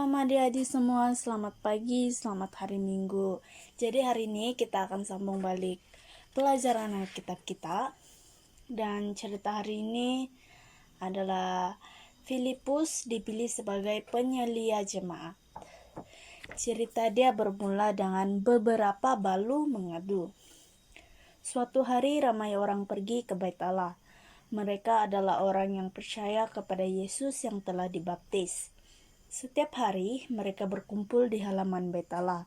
Shalom adik-adik semua, selamat pagi, selamat hari Minggu. Jadi hari ini kita akan sambung balik pelajaran Alkitab kita. Dan cerita hari ini adalah Filipus dipilih sebagai penyelia jemaat. Cerita dia bermula dengan beberapa balu mengadu. Suatu hari ramai orang pergi ke Bait Allah. Mereka adalah orang yang percaya kepada Yesus yang telah dibaptis. Setiap hari mereka berkumpul di halaman Bait Allah.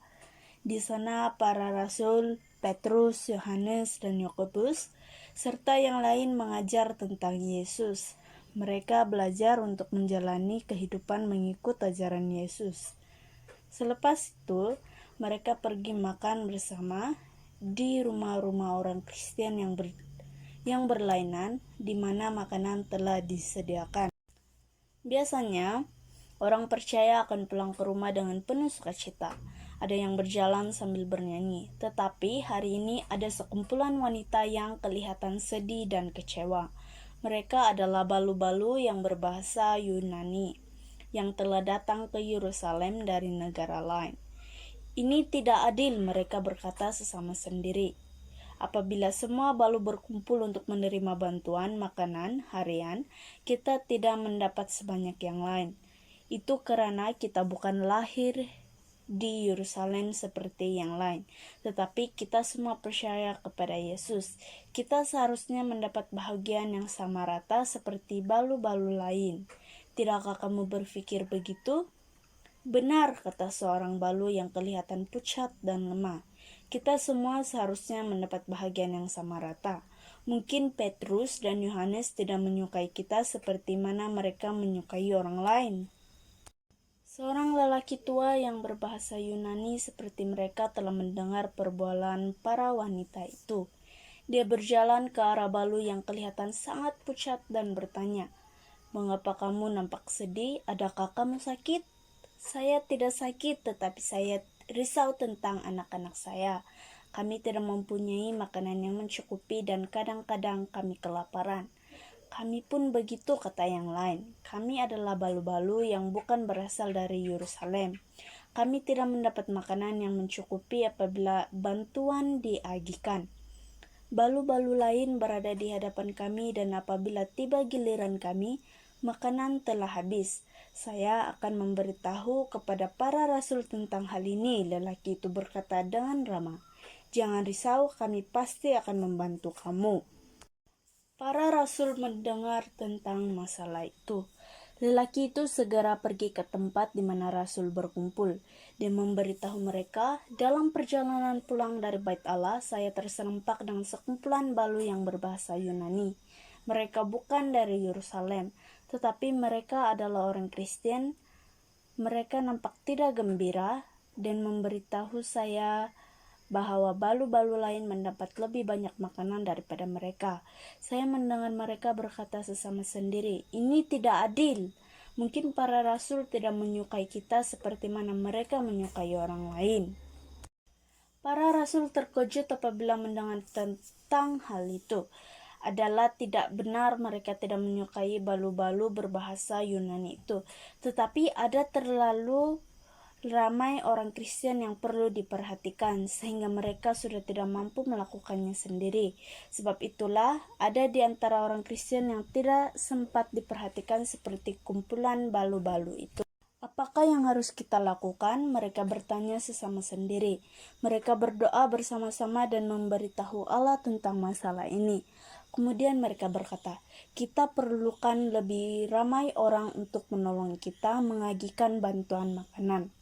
Di sana para rasul Petrus, Yohanes, dan Yakobus serta yang lain mengajar tentang Yesus. Mereka belajar untuk menjalani kehidupan mengikut ajaran Yesus. Selepas itu, mereka pergi makan bersama di rumah-rumah orang Kristen yang berlainan, di mana makanan telah disediakan. Biasanya, orang percaya akan pulang ke rumah dengan penuh sukacita. Ada yang berjalan sambil bernyanyi. Tetapi hari ini ada sekumpulan wanita yang kelihatan sedih dan kecewa. Mereka adalah balu-balu yang berbahasa Yunani, yang telah datang ke Yerusalem dari negara lain. Ini tidak adil, mereka berkata sesama sendiri. Apabila semua balu berkumpul untuk menerima bantuan makanan harian, kita tidak mendapat sebanyak yang lain. Itu karena kita bukan lahir di Yerusalem seperti yang lain, tetapi kita semua percaya kepada Yesus. Kita seharusnya mendapat bahagian yang sama rata seperti balu-balu lain. Tidakkah kamu berpikir begitu? Benar, kata seorang balu yang kelihatan pucat dan lemah. Kita semua seharusnya mendapat bahagian yang sama rata. Mungkin Petrus dan Yohanes tidak menyukai kita seperti mana mereka menyukai orang lain. Seorang lelaki tua yang berbahasa Yunani seperti mereka telah mendengar perbualan para wanita itu. Dia berjalan ke arah balu yang kelihatan sangat pucat dan bertanya, "Mengapa kamu nampak sedih? Adakah kamu sakit?" "Saya tidak sakit, tetapi saya risau tentang anak-anak saya. Kami tidak mempunyai makanan yang mencukupi dan kadang-kadang kami kelaparan." "Kami pun begitu," kata yang lain. "Kami adalah balu-balu yang bukan berasal dari Yerusalem. Kami tidak mendapat makanan yang mencukupi apabila bantuan diagihkan. Balu-balu lain berada di hadapan kami dan apabila tiba giliran kami, makanan telah habis. Saya akan memberitahu kepada para rasul tentang hal ini," lelaki itu berkata dengan ramah. "Jangan risau, kami pasti akan membantu kamu." Para rasul mendengar tentang masalah itu. Lelaki itu segera pergi ke tempat di mana rasul berkumpul. Dia memberitahu mereka, "Dalam perjalanan pulang dari Bait Allah, saya terserempak dengan sekumpulan balu yang berbahasa Yunani. Mereka bukan dari Yerusalem, tetapi mereka adalah orang Kristen. Mereka nampak tidak gembira dan memberitahu saya bahwa balu-balu lain mendapat lebih banyak makanan daripada mereka. Saya mendengar mereka berkata sesama sendiri, 'Ini tidak adil. Mungkin para rasul tidak menyukai kita seperti mana mereka menyukai orang lain.' Para rasul terkejut apabila mendengar tentang hal itu. Adalah tidak benar mereka tidak menyukai balu-balu berbahasa Yunani itu, tetapi ada terlalu ramai orang Kristen yang perlu diperhatikan sehingga mereka sudah tidak mampu melakukannya sendiri. Sebab itulah ada di antara orang Kristen yang tidak sempat diperhatikan seperti kumpulan balu-balu itu. Apakah yang harus kita lakukan? Mereka bertanya sesama sendiri. Mereka berdoa bersama-sama dan memberitahu Allah tentang masalah ini. Kemudian mereka berkata, "Kita perlukan lebih ramai orang untuk menolong kita mengagihkan bantuan makanan.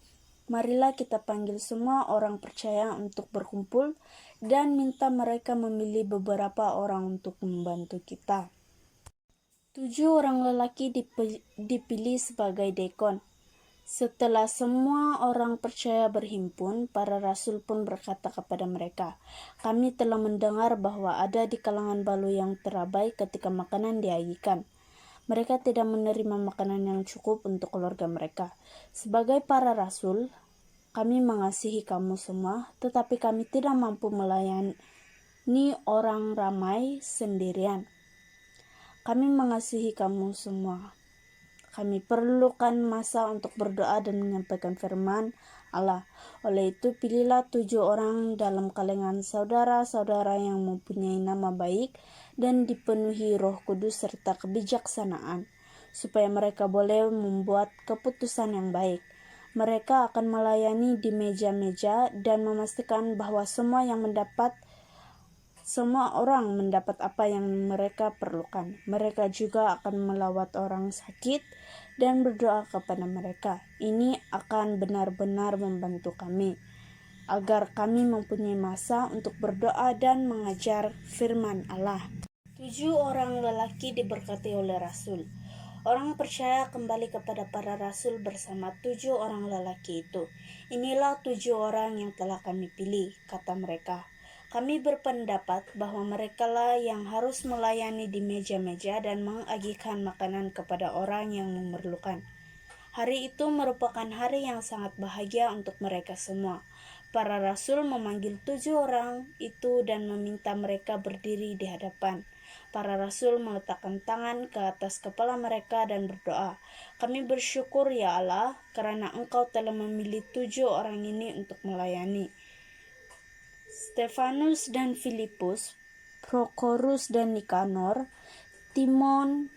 Marilah kita panggil semua orang percaya untuk berkumpul dan minta mereka memilih beberapa orang untuk membantu kita." 7 orang lelaki dipilih sebagai dekon. Setelah semua orang percaya berhimpun, para rasul pun berkata kepada mereka, "Kami telah mendengar bahwa ada di kalangan balu yang terabai ketika makanan diagihkan. Mereka tidak menerima makanan yang cukup untuk keluarga mereka. Sebagai para rasul, kami mengasihi kamu semua, tetapi kami tidak mampu melayani orang ramai sendirian. Kami mengasihi kamu semua. Kami perlukan masa untuk berdoa dan menyampaikan firman Allah. Oleh itu, pilihlah 7 orang dalam kalangan saudara-saudara yang mempunyai nama baik dan dipenuhi Roh Kudus serta kebijaksanaan, supaya mereka boleh membuat keputusan yang baik. Mereka akan melayani di meja-meja dan memastikan bahwa semua orang mendapat apa yang mereka perlukan. Mereka juga akan melawat orang sakit dan berdoa kepada mereka. Ini akan benar-benar membantu kami, agar kami mempunyai masa untuk berdoa dan mengajar firman Allah. 7 orang lelaki diberkati oleh Rasul. Orang percaya kembali kepada para rasul bersama 7 orang lelaki itu. Inilah 7 orang yang telah kami pilih, kata mereka. Kami berpendapat bahwa merekalah yang harus melayani di meja-meja dan mengagihkan makanan kepada orang yang memerlukan. Hari itu merupakan hari yang sangat bahagia untuk mereka semua. Para rasul memanggil 7 orang itu dan meminta mereka berdiri di hadapan. Para rasul meletakkan tangan ke atas kepala mereka dan berdoa, "Kami bersyukur ya Allah, karena Engkau telah memilih 7 orang ini untuk melayani. Stefanus dan Filipus, Prokorus dan Nikanor, Timon,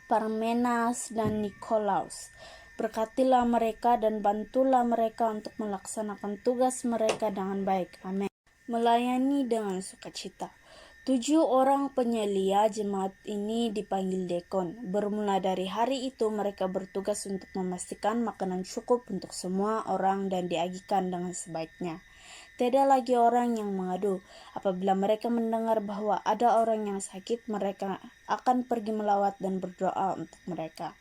Parmenas dan Nikolaus. Berkatilah mereka dan bantulah mereka untuk melaksanakan tugas mereka dengan baik. Amin." Melayani dengan sukacita. 7 orang penyelia jemaat ini dipanggil dekon. Bermula dari hari itu mereka bertugas untuk memastikan makanan cukup untuk semua orang dan diagihkan dengan sebaiknya. Tidak lagi orang yang mengadu. Apabila mereka mendengar bahwa ada orang yang sakit, mereka akan pergi melawat dan berdoa untuk mereka.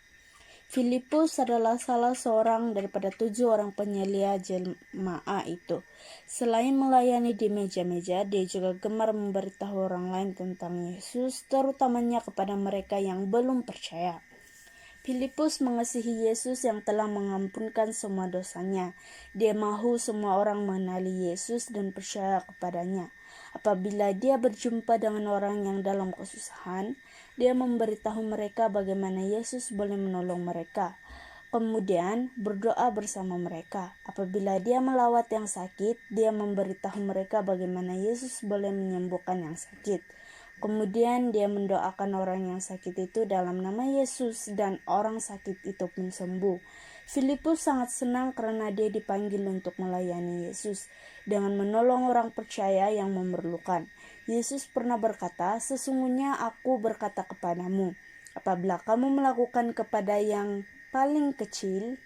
Filipus adalah salah seorang daripada 7 orang penyelia jemaah itu. Selain melayani di meja-meja, dia juga gemar memberitahu orang lain tentang Yesus, terutamanya kepada mereka yang belum percaya. Filipus mengasihi Yesus yang telah mengampunkan semua dosanya. Dia mahu semua orang mengenali Yesus dan percaya kepadanya. Apabila dia berjumpa dengan orang yang dalam kesusahan, dia memberitahu mereka bagaimana Yesus boleh menolong mereka. Kemudian berdoa bersama mereka. Apabila dia melawat yang sakit, dia memberitahu mereka bagaimana Yesus boleh menyembuhkan yang sakit. Kemudian dia mendoakan orang yang sakit itu dalam nama Yesus dan orang sakit itu pun sembuh. Filipus sangat senang karena dia dipanggil untuk melayani Yesus dengan menolong orang percaya yang memerlukan. Yesus pernah berkata, "Sesungguhnya aku berkata kepadamu, apabila kamu melakukan kepada yang paling kecil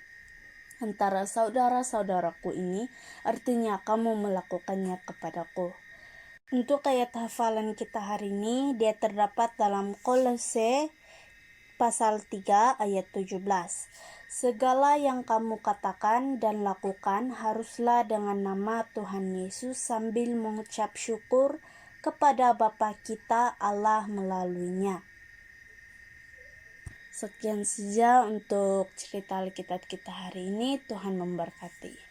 antara saudara-saudaraku ini, artinya kamu melakukannya kepadaku." Untuk ayat hafalan kita hari ini, dia terdapat dalam Kolose pasal 3 ayat 17. "Segala yang kamu katakan dan lakukan haruslah dengan nama Tuhan Yesus sambil mengucap syukur kepada Bapa kita Allah melaluinya." Sekian saja untuk cerita Alkitab kita hari ini. Tuhan memberkati.